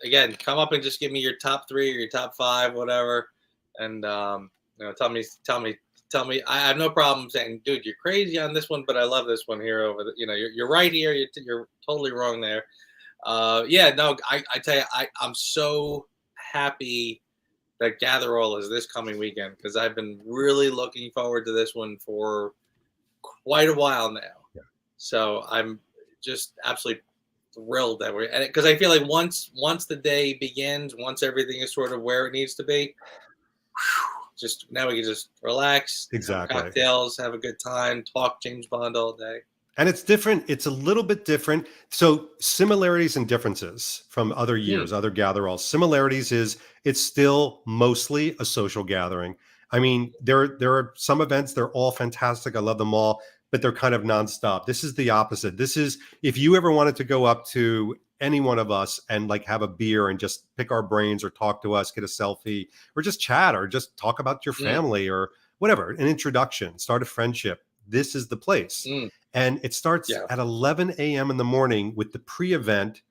again, come up and just give me your top 3 or your top 5, whatever, and tell me. I have no problem saying, dude, you're crazy on this one, but I love this one here. You're right here. You're totally wrong there. I tell you, I'm so happy that GATHERALL is this coming weekend, because I've been really looking forward to this one for quite a while now. Yeah. So I'm just absolutely thrilled that we're, because I feel like once the day begins, once everything is sort of where it needs to be, just now we can just relax, exactly, have cocktails, have a good time, talk James Bond all day. And it's different. It's a little bit different. So similarities and differences from other years, other GATHERALLs. Similarities is it's still mostly a social gathering. I mean, there are some events, they're all fantastic. I love them all, but they're kind of nonstop. This is the opposite. This is, if you ever wanted to go up to any one of us and like have a beer and just pick our brains or talk to us, get a selfie, or just chat, or just talk about your family or whatever, an introduction, start a friendship, this is the place. And it starts at 11 a.m. in the morning with the pre-event,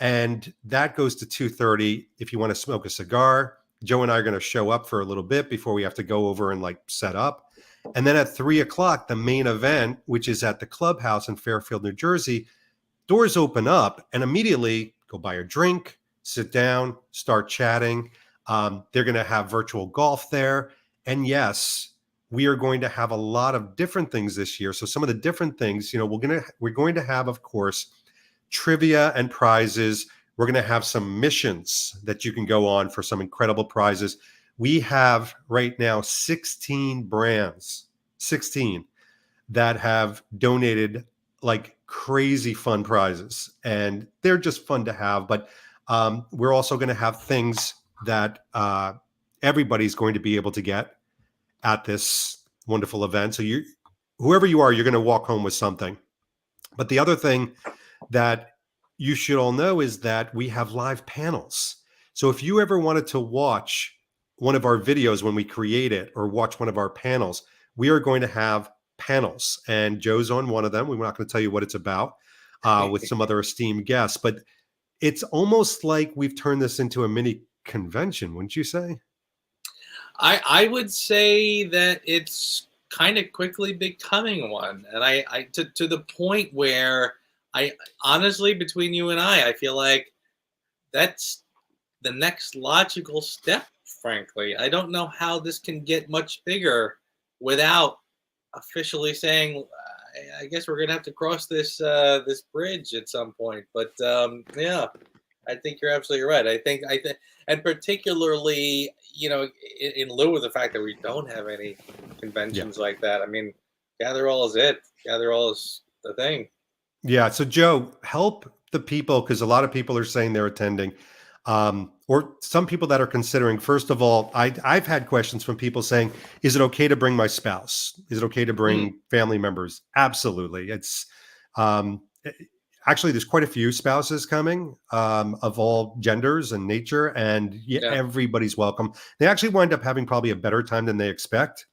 and that goes to 2:30. If you want to smoke a cigar, Joe and I are going to show up for a little bit before we have to go over and like set up. And then at 3 o'clock, the main event, which is at the clubhouse in Fairfield, New Jersey, doors open up and immediately go buy a drink, sit down, start chatting. They're going to have virtual golf there. And yes, we are going to have a lot of different things this year. So some of the different things, we're going to have, of course, trivia and prizes. We're going to have some missions that you can go on for some incredible prizes. We have right now 16 brands, 16. that have donated like crazy fun prizes, and they're just fun to have. But we're also going to have things that everybody's going to be able to get at this wonderful event. So whoever you are, you're going to walk home with something. But the other thing that you should all know is that we have live panels. So if you ever wanted to watch one of our videos when we create it, or watch one of our panels, we are going to have panels, and Joe's on one of them. We're not going to tell you what it's about with some other esteemed guests, but it's almost like we've turned this into a mini convention, wouldn't you say? I would say that it's kind of quickly becoming one, and I to the point where I honestly, between you and I feel like that's the next logical step. Frankly, I don't know how this can get much bigger without officially saying, I guess we're gonna have to cross this this bridge at some point. But yeah, I think you're absolutely right. I think, and particularly, in lieu of the fact that we don't have any conventions like that. I mean, GATHERALL is it. GATHERALL is the thing. Yeah. So Joe, help the people, because a lot of people are saying they're attending, or some people that are considering. First of all, I've had questions from people saying, is it okay to bring my spouse? Is it okay to bring family members? Absolutely. It's actually, there's quite a few spouses coming of all genders and nature, and everybody's welcome. They actually wind up having probably a better time than they expect.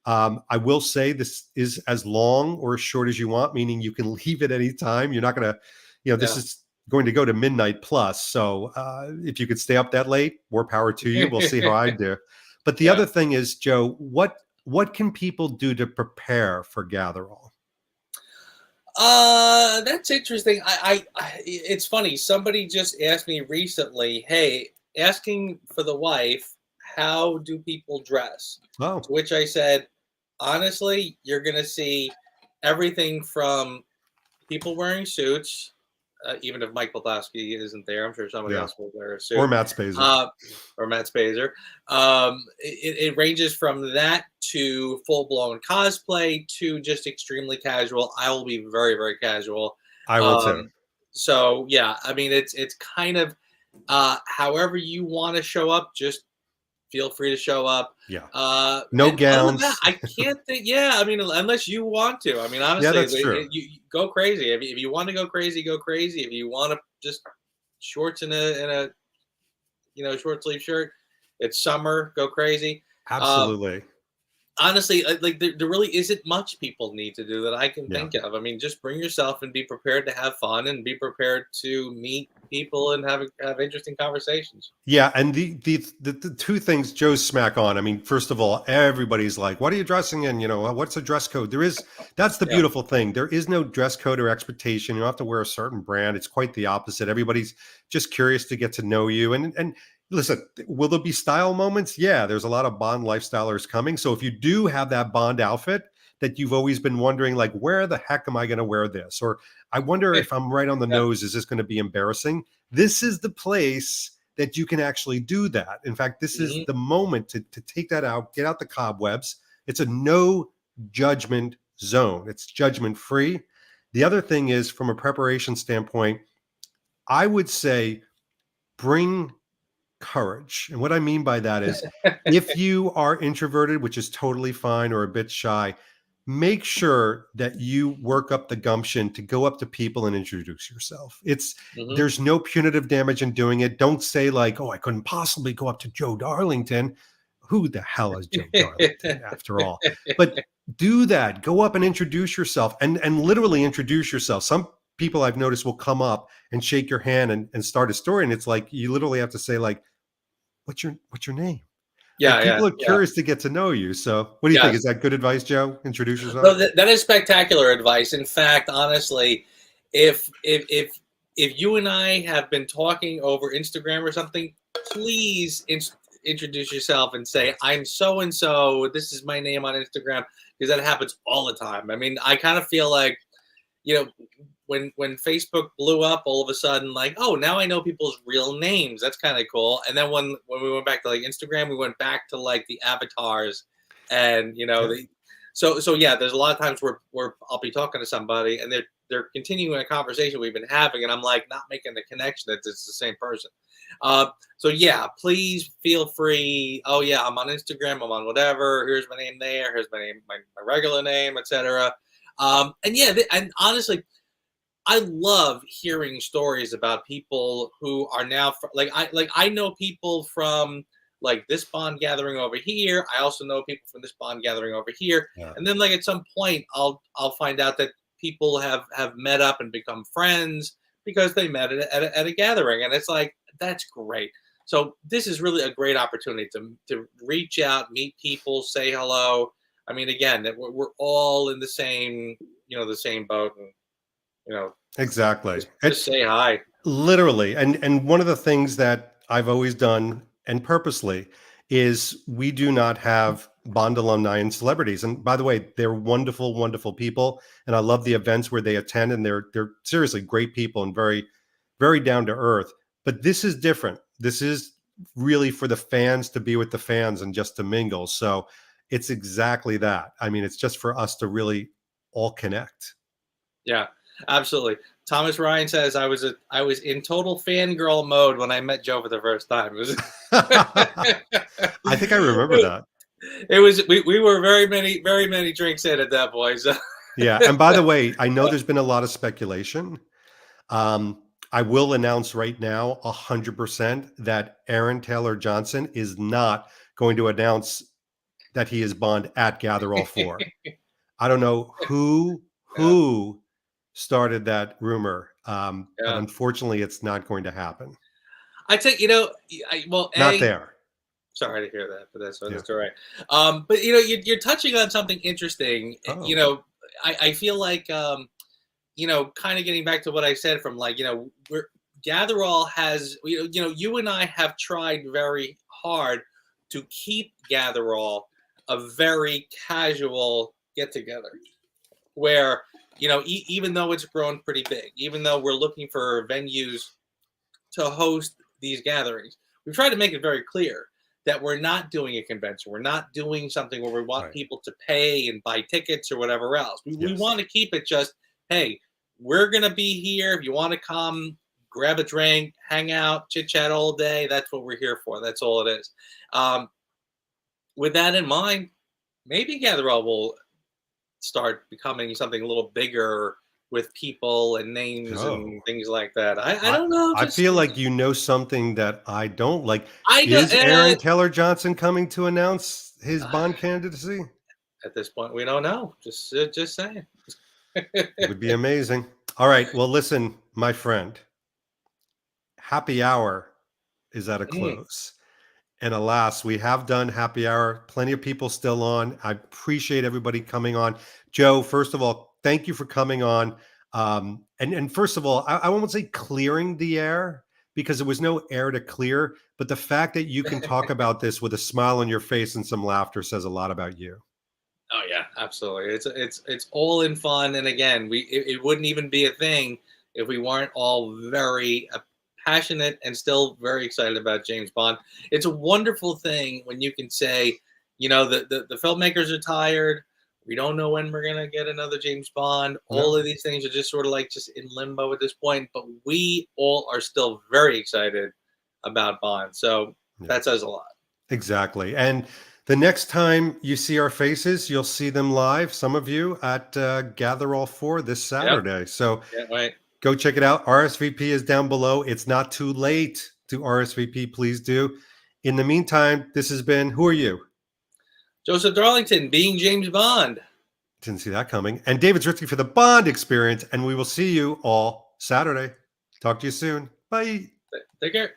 I will say this is as long or as short as you want, meaning you can leave at any time. You're not going to, this is going to go to midnight plus. So if you could stay up that late, more power to you. We'll see how I do. But the other thing is, Joe, what can people do to prepare for GATHERALL? That's interesting. It's funny. Somebody just asked me recently, hey, asking for the wife, how do people dress? Oh. To which I said, honestly, you're going to see everything from people wearing suits, even if Mike Polkowski isn't there. I'm sure somebody else will wear a suit. Or Matt Spazer. Or Matt Spazer. It ranges from that to full-blown cosplay to just extremely casual. I will be very, very casual. I will too. So, yeah, I mean, it's kind of however you want to show up, just feel free to show up. Yeah. No gowns. I can't think. Yeah. I mean, unless you want to. I mean, honestly, that's true. You go crazy. If you want to go crazy, go crazy. If you want to just shorts in a short sleeve shirt, it's summer, go crazy. Absolutely. Honestly, like there really isn't much people need to do that I can think of. I mean, just bring yourself and be prepared to have fun and be prepared to meet people and have interesting conversations. Yeah, and the two things Joe's smack on. I mean, first of all, everybody's like, "What are you dressing in? What's a dress code?" That's the beautiful thing. There is no dress code or expectation. You don't have to wear a certain brand. It's quite the opposite. Everybody's just curious to get to know you. And listen, will there be style moments? Yeah, there's a lot of Bond lifestylers coming. So if you do have that Bond outfit that you've always been wondering, like, where the heck am I going to wear this? Or I wonder if I'm right on the nose, is this going to be embarrassing? This is the place that you can actually do that. In fact, this is the moment to take that out, get out the cobwebs. It's a no judgment zone. It's judgment free. The other thing is, from a preparation standpoint, I would say bring courage. And what I mean by that is, if you are introverted, which is totally fine, or a bit shy, make sure that you work up the gumption to go up to people and introduce yourself. There's no punitive damage in doing it. Don't say like, oh, I couldn't possibly go up to Joe Darlington. Who the hell is Joe Darlington after all? But do that. Go up and introduce yourself, and literally introduce yourself. Some people I've noticed will come up and shake your hand and start a story. And it's like, you literally have to say like, what's your name? Yeah, people are curious to get to know you. So what do you think? Is that good advice, Joe? Introduce yourself. No, that is spectacular advice. In fact, honestly, if you and I have been talking over Instagram or something, please introduce yourself and say, I'm so-and-so. This is my name on Instagram, because that happens all the time. I mean, I kind of feel like, when Facebook blew up, all of a sudden, like, oh, now I know people's real names. That's kind of cool. And then when we went back to like Instagram, we went back to like the avatars, and So yeah, there's a lot of times where I'll be talking to somebody and they're continuing a conversation we've been having, and I'm like not making the connection that it's the same person. So yeah, please feel free. Oh yeah, I'm on Instagram. I'm on whatever. Here's my name there. Here's my name, my regular name, etc. And yeah, and honestly, I love hearing stories about people who are now I know people from like this bond gathering over here. I also know people from this bond gathering over here. Yeah. And then like at some point I'll find out that people have met up and become friends because they met at a gathering, and it's like that's great. So this is really a great opportunity to reach out, meet people, say hello. I mean, again, that we're all in the same the same boat, and Exactly. just say hi. Literally. And one of the things that I've always done, and purposely, is we do not have Bond alumni and celebrities. And by the way, they're wonderful, wonderful people. And I love the events where they attend, and they're seriously great people and very, very down to earth. But this is different. This is really for the fans to be with the fans and just to mingle. So it's exactly that. I mean, it's just for us to really all connect. Yeah, absolutely. Thomas Ryan says I was in total fangirl mode when I met Joe for the first time. It was I think I remember that. It was we were very many drinks in at that point. So. Yeah, and by the way, I know there's been a lot of speculation. I will announce right now 100% that Aaron Taylor Johnson is not going to announce that he is Bond at GATHERALL 4. I don't know who started that rumor, but unfortunately, it's not going to happen. I think not there. Sorry to hear that, but that's all right. But you're touching on something interesting. Oh. I feel like kind of getting back to what I said from we're GATHERALL has you and I have tried very hard to keep GATHERALL a very casual get together, where even though it's grown pretty big, even though we're looking for venues to host these gatherings, we've tried to make it very clear that we're not doing a convention. We're not doing something where we want people to pay and buy tickets or whatever else. We want to keep it just, hey, we're going to be here. If you want to come, grab a drink, hang out, chit chat all day. That's what we're here for. That's all it is. With that in mind, maybe GATHERALL will start becoming something a little bigger with people and names and things like that. I don't know. I feel like you know something that I don't like. Is Aaron Taylor Johnson coming to announce his Bond candidacy? At this point, we don't know. Just saying. It would be amazing. All right. Well, listen, my friend. Happy hour is at a close. And alas, we have done happy hour. Plenty of people still on. I appreciate everybody coming on. Joe, first of all, thank you for coming on. And first of all, I won't say clearing the air, because there was no air to clear. But the fact that you can talk about this with a smile on your face and some laughter says a lot about you. Oh yeah, absolutely. It's all in fun. And again, it wouldn't even be a thing if we weren't all very passionate and still very excited about James Bond. It's a wonderful thing when you can say, the filmmakers are tired. We don't know when we're gonna get another James Bond. All of these things are just sort of just in limbo at this point, but we all are still very excited about Bond. So that says a lot. Exactly. And the next time you see our faces, you'll see them live, some of you, at GATHERALL 4 this Saturday. Yep. So can't wait. Go check it out. RSVP is down below. It's not too late to RSVP. Please do. In the meantime, this has been, who are you? Joseph Darlington, being James Bond. Didn't see that coming. And David Zritsky for the Bond Experience. And we will see you all Saturday. Talk to you soon. Bye. Take care.